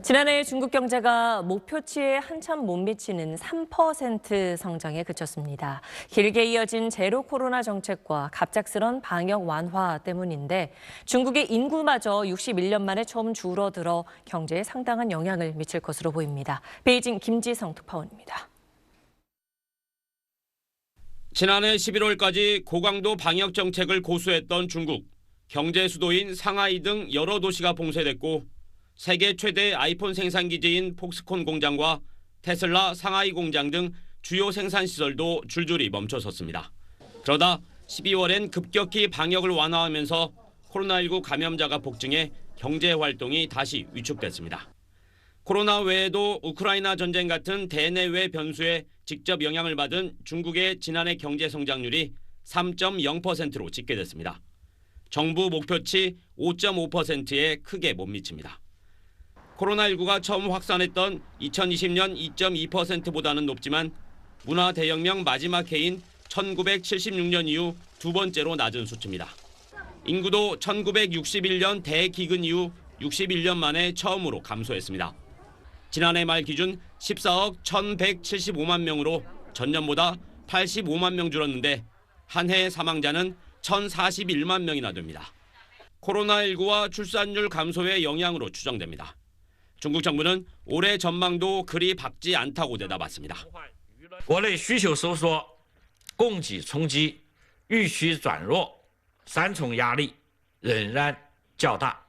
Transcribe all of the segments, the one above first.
지난해 중국 경제가 목표치에 한참 못 미치는 3% 성장에 그쳤습니다. 길게 이어진 제로 코로나 정책과 갑작스런 방역 완화 때문인데 중국의 인구마저 61년 만에 처음 줄어들어 경제에 상당한 영향을 미칠 것으로 보입니다. 베이징 김지성 특파원입니다. 지난해 11월까지 고강도 방역 정책을 고수했던 중국. 경제 수도인 상하이 등 여러 도시가 봉쇄됐고 세계 최대 아이폰 생산 기지인 폭스콘 공장과 테슬라 상하이 공장 등 주요 생산 시설도 줄줄이 멈춰섰습니다. 그러다 12월엔 급격히 방역을 완화하면서 코로나19 감염자가 폭증해 경제 활동이 다시 위축됐습니다. 코로나 외에도 우크라이나 전쟁 같은 대내외 변수에 직접 영향을 받은 중국의 지난해 경제 성장률이 3.0%로 집계됐습니다. 정부 목표치 5.5%에 크게 못 미칩니다. 코로나19가 처음 확산했던 2020년 2.2%보다는 높지만 문화 대혁명 마지막 해인 1976년 이후 두 번째로 낮은 수치입니다. 인구도 1961년 대기근 이후 61년 만에 처음으로 감소했습니다. 지난해 말 기준 14억 1,175만 명으로 전년보다 85만 명 줄었는데 한 해 사망자는 1,041만 명이나 됩니다. 코로나19와 출산율 감소의 영향으로 추정됩니다. 중국 정부는 올해 전망도 그리 밝지 않다고 대답했습니다. 国内需求收缩、供给冲击、预期转弱三重压力仍然较大。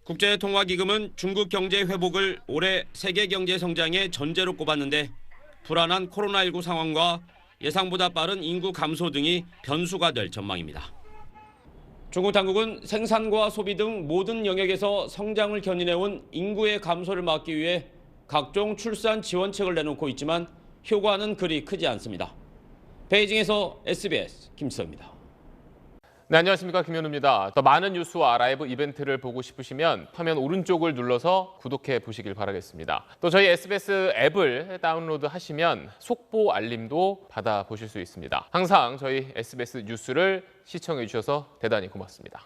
국제통화기금은 중국 경제 회복을 올해 세계 경제 성장의 전제로 꼽았는데 불안한 코로나19 상황과 예상보다 빠른 인구 감소 등이 변수가 될 전망입니다. 중국 당국은 생산과 소비 등 모든 영역에서 성장을 견인해온 인구의 감소를 막기 위해 각종 출산 지원책을 내놓고 있지만 효과는 그리 크지 않습니다. 베이징에서 SBS 김지성입니다. 네, 안녕하십니까. 김현우입니다. 더 많은 뉴스와 라이브 이벤트를 보고 싶으시면 화면 오른쪽을 눌러서 구독해 보시길 바라겠습니다. 또 저희 SBS 앱을 다운로드 하시면 속보 알림도 받아보실 수 있습니다. 항상 저희 SBS 뉴스를 시청해 주셔서 대단히 고맙습니다.